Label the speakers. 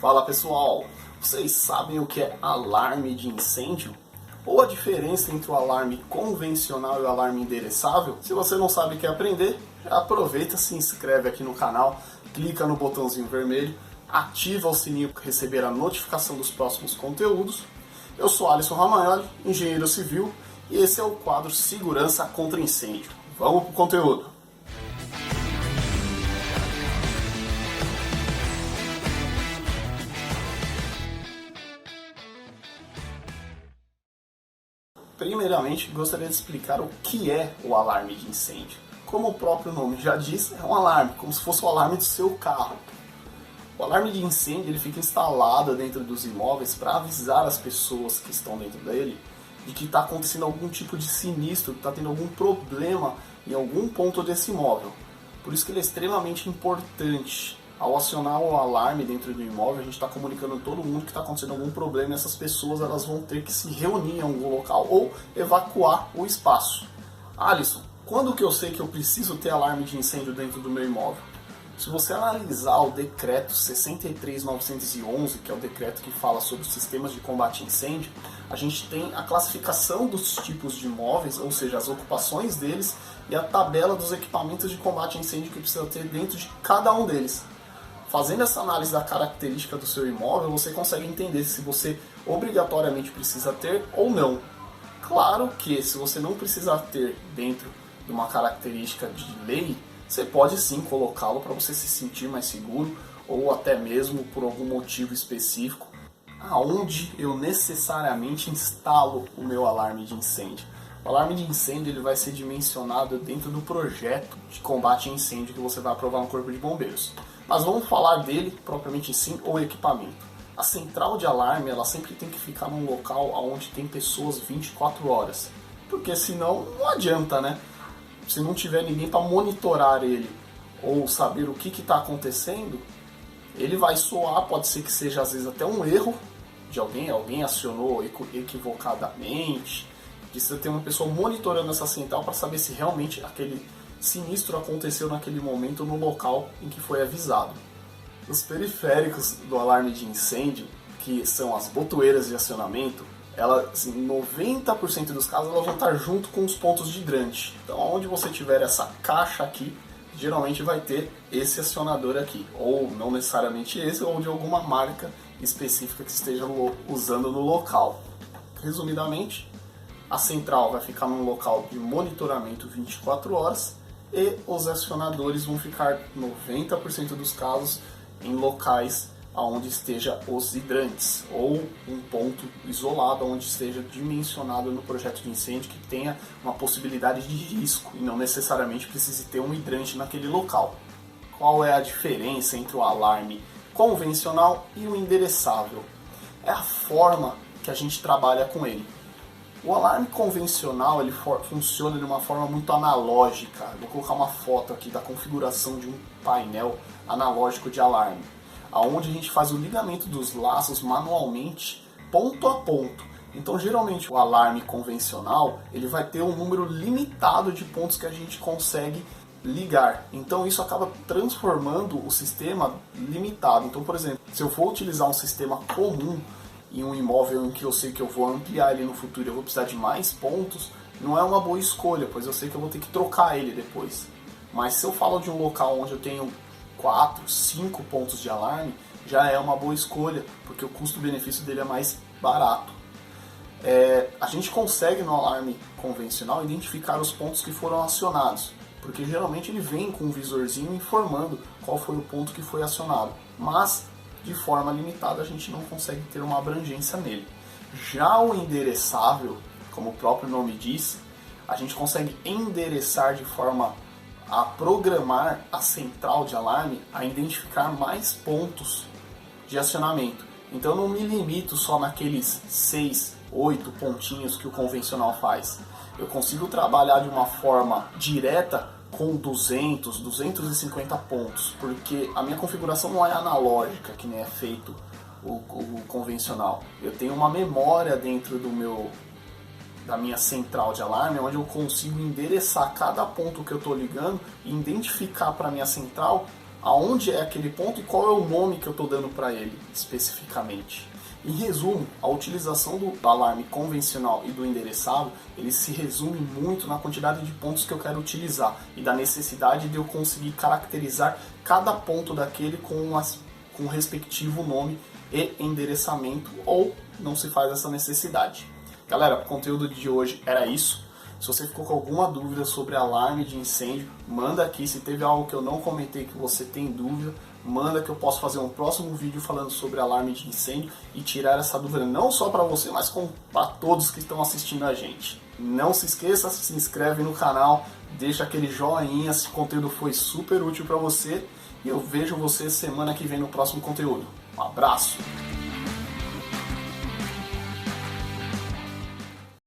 Speaker 1: Fala pessoal, vocês sabem o que é alarme de incêndio? Ou a diferença entre o alarme convencional e o alarme endereçável? Se você não sabe o que aprender, já aproveita, se inscreve aqui no canal, clica no botãozinho vermelho, ativa o sininho para receber a notificação dos próximos conteúdos. Eu sou Alisson Ramagnoli, engenheiro civil, e esse é o quadro Segurança contra Incêndio. Vamos pro conteúdo! Primeiramente, gostaria de explicar o que é o alarme de incêndio. Como o próprio nome já diz, é um alarme, como se fosse o alarme do seu carro. O alarme de incêndio ele fica instalado dentro dos imóveis para avisar as pessoas que estão dentro dele de que está acontecendo algum tipo de sinistro, que está tendo algum problema em algum ponto desse imóvel. Por isso que ele é extremamente importante. Ao acionar o alarme dentro do imóvel, a gente está comunicando a todo mundo que está acontecendo algum problema e essas pessoas elas vão ter que se reunir em algum local ou evacuar o espaço. Alisson, quando que eu sei que eu preciso ter alarme de incêndio dentro do meu imóvel? Se você analisar o decreto 63.911, que é o decreto que fala sobre os sistemas de combate a incêndio, a gente tem a classificação dos tipos de imóveis, ou seja, as ocupações deles, e a tabela dos equipamentos de combate a incêndio que precisa ter dentro de cada um deles. Fazendo essa análise da característica do seu imóvel, você consegue entender se você obrigatoriamente precisa ter ou não. Claro que se você não precisar ter dentro de uma característica de lei, você pode sim colocá-lo para você se sentir mais seguro ou até mesmo por algum motivo específico. Aonde eu necessariamente instalo o meu alarme de incêndio? O alarme de incêndio ele vai ser dimensionado dentro do projeto de combate a incêndio que você vai aprovar no Corpo de Bombeiros. Mas vamos falar dele propriamente sim, o equipamento. A central de alarme ela sempre tem que ficar num local onde tem pessoas 24 horas. Porque senão não adianta, né? Se não tiver ninguém para monitorar ele ou saber o que está acontecendo, ele vai soar, pode ser que seja às vezes até um erro de alguém acionou equivocadamente. Precisa ter uma pessoa monitorando essa central para saber se realmente aquele sinistro aconteceu naquele momento no local em que foi avisado. Os periféricos do alarme de incêndio, que são as botoeiras de acionamento, ela, assim, em 90% dos casos elas vão estar junto com os pontos de hidrante. Então, onde você tiver essa caixa aqui, geralmente vai ter esse acionador aqui, ou não necessariamente esse, ou de alguma marca específica que esteja usando no local. Resumidamente, a central vai ficar num local de monitoramento 24 horas e os acionadores vão ficar 90% dos casos em locais onde esteja os hidrantes ou um ponto isolado onde esteja dimensionado no projeto de incêndio que tenha uma possibilidade de risco e não necessariamente precise ter um hidrante naquele local. Qual é a diferença entre o alarme convencional e o endereçável? É a forma que a gente trabalha com ele. O alarme convencional ele funciona de uma forma muito analógica. Vou colocar uma foto aqui da configuração de um painel analógico de alarme, onde a gente faz o ligamento dos laços manualmente, ponto a ponto. Então, geralmente, o alarme convencional ele vai ter um número limitado de pontos que a gente consegue ligar. Então, isso acaba transformando o sistema limitado. Então, por exemplo, se eu for utilizar um sistema comum em um imóvel em que eu sei que eu vou ampliar ele no futuro e eu vou precisar de mais pontos, não é uma boa escolha, pois eu sei que eu vou ter que trocar ele depois. Mas se eu falo de um local onde eu tenho 4, 5 pontos de alarme, já é uma boa escolha, porque o custo-benefício dele é mais barato. A gente consegue no alarme convencional identificar os pontos que foram acionados, porque geralmente ele vem com um visorzinho informando qual foi o ponto que foi acionado, mas de forma limitada a gente não consegue ter uma abrangência nele. Já o endereçável, como o próprio nome diz, a gente consegue endereçar de forma a programar a central de alarme a identificar mais pontos de acionamento. Então eu não me limito só naqueles 6, 8 pontinhos que o convencional faz. Eu consigo trabalhar de uma forma direta com 200, 250 pontos, porque a minha configuração não é analógica, que nem é feito o convencional. Eu tenho uma memória dentro da minha central de alarme, onde eu consigo endereçar cada ponto que eu estou ligando e identificar para a minha central aonde é aquele ponto e qual é o nome que eu estou dando para ele especificamente. Em resumo, a utilização do alarme convencional e do endereçável, ele se resume muito na quantidade de pontos que eu quero utilizar e da necessidade de eu conseguir caracterizar cada ponto daquele com o respectivo nome e endereçamento, ou não se faz essa necessidade. Galera, o conteúdo de hoje era isso. Se você ficou com alguma dúvida sobre alarme de incêndio, manda aqui. Se teve algo que eu não comentei que você tem dúvida, manda que eu posso fazer um próximo vídeo falando sobre alarme de incêndio e tirar essa dúvida não só para você, mas para todos que estão assistindo a gente. Não se esqueça, se inscreve no canal, deixa aquele joinha se o conteúdo foi super útil para você e eu vejo você semana que vem no próximo conteúdo. Um abraço!